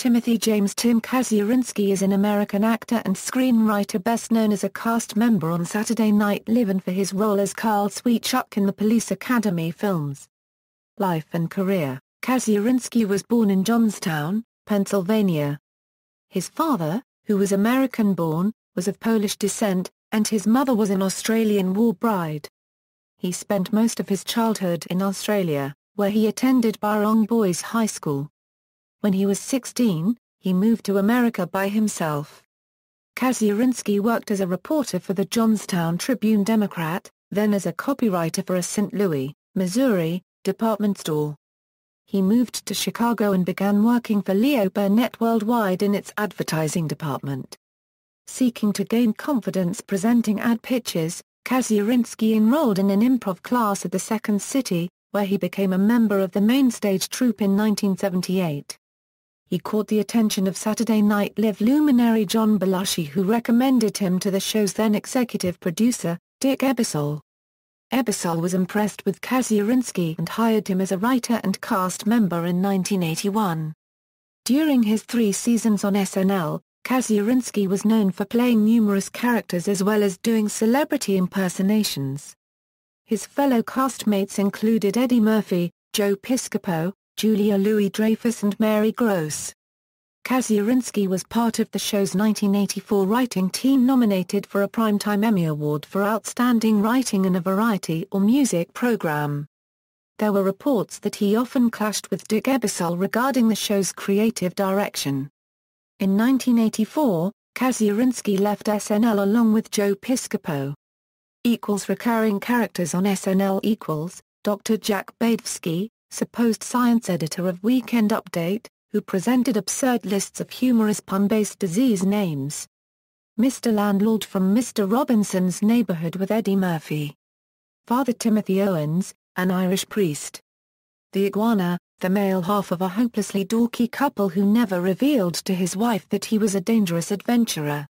Timothy James "Tim" Kazurinsky is an American actor and screenwriter best known as a cast member on Saturday Night Live and for his role as Carl Sweetchuck in the Police Academy films. Life and career: Kazurinsky was born in Johnstown, Pennsylvania. His father, who was American-born, was of Polish descent, and his mother was an Australian war bride. He spent most of his childhood in Australia, where he attended Barong Boys High School. When he was 16, he moved to America by himself. Kazurinsky worked as a reporter for the Johnstown Tribune-Democrat, then as a copywriter for a St. Louis, Missouri, department store. He moved to Chicago and began working for Leo Burnett Worldwide in its advertising department. Seeking to gain confidence presenting ad pitches, Kazurinsky enrolled in an improv class at the Second City, where he became a member of the main stage troupe in 1978. He caught the attention of Saturday Night Live luminary John Belushi, who recommended him to the show's then executive producer, Dick Ebersol. Ebersol was impressed with Kazurinsky and hired him as a writer and cast member in 1981. During his 3 seasons on SNL, Kazurinsky was known for playing numerous characters as well as doing celebrity impersonations. His fellow castmates included Eddie Murphy, Joe Piscopo, Julia Louis-Dreyfus and Mary Gross. Kazurinsky was part of the show's 1984 writing team nominated for a Primetime Emmy Award for Outstanding Writing in a Variety or Music Program. There were reports that he often clashed with Dick Ebersol regarding the show's creative direction. In 1984, Kazurinsky left SNL along with Joe Piscopo. Recurring characters on SNL: Dr. Jack Badevsky, supposed science editor of Weekend Update, who presented absurd lists of humorous pun-based disease names. Mr. Landlord from Mr. Robinson's Neighborhood with Eddie Murphy. Father Timothy Owens, an Irish priest. The Iguana, the male half of a hopelessly dorky couple who never revealed to his wife that he was a dangerous adventurer.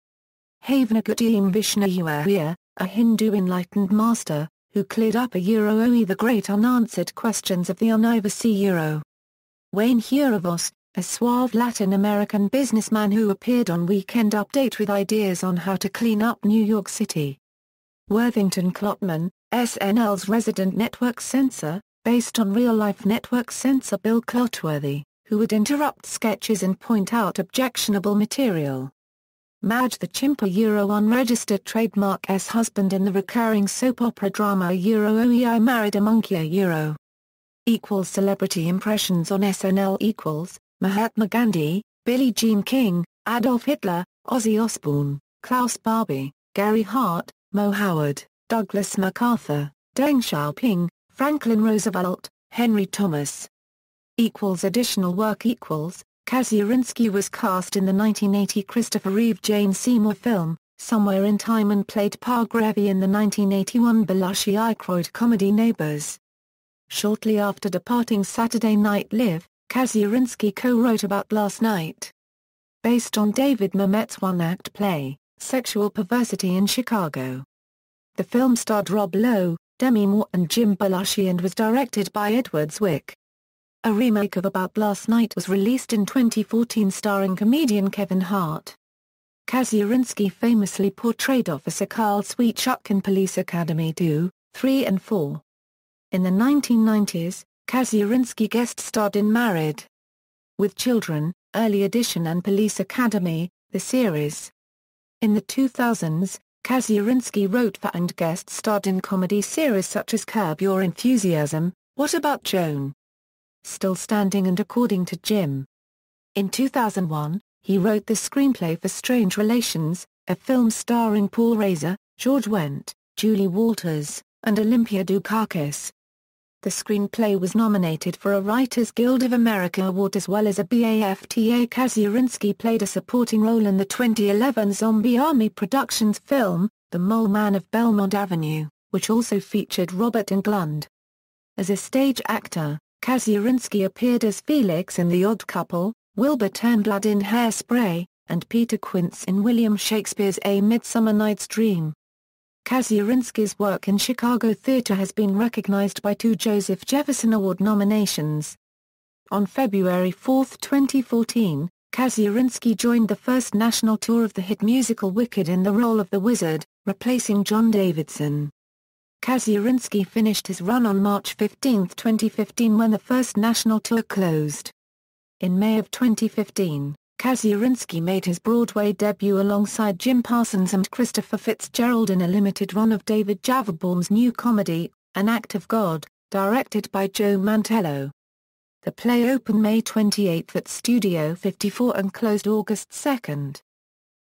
Havnagutyam Vishnuyaya, a Hindu enlightened master, who cleared up the great unanswered questions of the Universe. Wayne Huravos, a suave Latin American businessman who appeared on Weekend Update with ideas on how to clean up New York City. Worthington Klotman, SNL's resident network censor, based on real-life network censor Bill Clotworthy, who would interrupt sketches and point out objectionable material. Madge the Chimp, unregistered trademark husband in the recurring soap opera drama I Married a Monkey Celebrity impressions on SNL: Mahatma Gandhi, Billie Jean King, Adolf Hitler, Ozzy Osbourne, Klaus Barbie, Gary Hart, Mo Howard, Douglas MacArthur, Deng Xiaoping, Franklin Roosevelt, Henry Thomas. Additional work: Kazurinsky was cast in the 1980 Christopher Reeve Jane Seymour film, Somewhere in Time, and played Pa Grevy in the 1981 Belushi-Aykroyd comedy Neighbors. Shortly after departing Saturday Night Live, Kazurinsky co-wrote About Last Night. Based on David Mamet's one-act play, Sexual Perversity in Chicago. The film starred Rob Lowe, Demi Moore and Jim Belushi and was directed by Edward Zwick. A remake of About Last Night was released in 2014 starring comedian Kevin Hart. Kazurinsky famously portrayed Officer Carl Sweetchuck in Police Academy 2, 3 and 4. In the 1990s, Kazurinsky guest-starred in Married with Children, Early Edition and Police Academy, the series. In the 2000s, Kazurinsky wrote for and guest-starred in comedy series such as Curb Your Enthusiasm, What About Joan? Still Standing and According to Jim. In 2001, he wrote the screenplay for Strange Relations, a film starring Paul Reiser, George Wendt, Julie Walters, and Olympia Dukakis. The screenplay was nominated for a Writers Guild of America award as well as a BAFTA. Kazurinsky played a supporting role in the 2011 Zombie Army Productions film, The Mole Man of Belmont Avenue, which also featured Robert Englund. As a stage actor, Kazurinsky appeared as Felix in The Odd Couple, Wilbur Turnblad in Hairspray, and Peter Quince in William Shakespeare's A Midsummer Night's Dream. Kazurinsky's work in Chicago theater has been recognized by 2 Joseph Jefferson Award nominations. On February 4, 2014, Kazurinsky joined the first national tour of the hit musical Wicked in the role of the Wizard, replacing John Davidson. Kazurinsky finished his run on March 15, 2015 when the first national tour closed. In May of 2015, Kazurinsky made his Broadway debut alongside Jim Parsons and Christopher Fitzgerald in a limited run of David Javerbaum's new comedy, An Act of God, directed by Joe Mantello. The play opened May 28 at Studio 54 and closed August 2.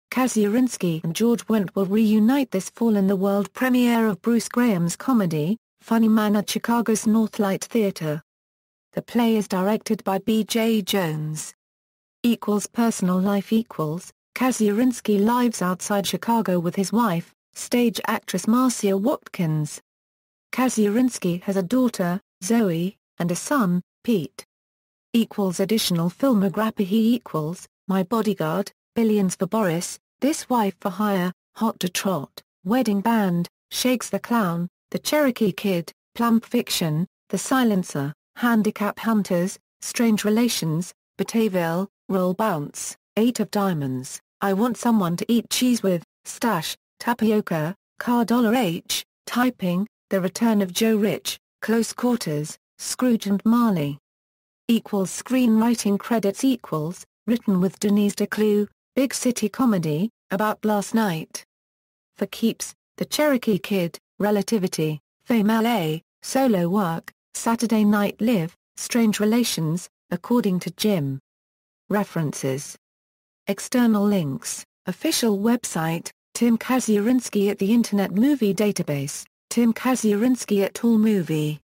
Kazurinsky and George Wendt will reunite this fall in the world premiere of Bruce Graham's comedy, Funny Man at Chicago's Northlight Theater. The play is directed by B.J. Jones. Personal life Kazurinsky lives outside Chicago with his wife, stage actress Marcia Watkins. Kazurinsky has a daughter, Zoe, and a son, Pete. Additional filmography My Bodyguard, Billions for Boris, This Wife for Hire, Hot to Trot, Wedding Band, Shakes the Clown, The Cherokee Kid, Plump Fiction, The Silencer, Handicap Hunters, Strange Relations, Bataville, Roll Bounce, Eight of Diamonds, I Want Someone to Eat Cheese With, Stash, Tapioca, Car $H, Typing, The Return of Joe Rich, Close Quarters, Scrooge and Marley. Screenwriting credits written with Denise DeClue, Big City Comedy, About Last Night. For Keeps, The Cherokee Kid, Relativity, Fame LA, Solo Work, Saturday Night Live, Strange Relations, According to Jim. References. External links, official website, Tim Kazurinsky at the Internet Movie Database, Tim Kazurinsky at AllMovie.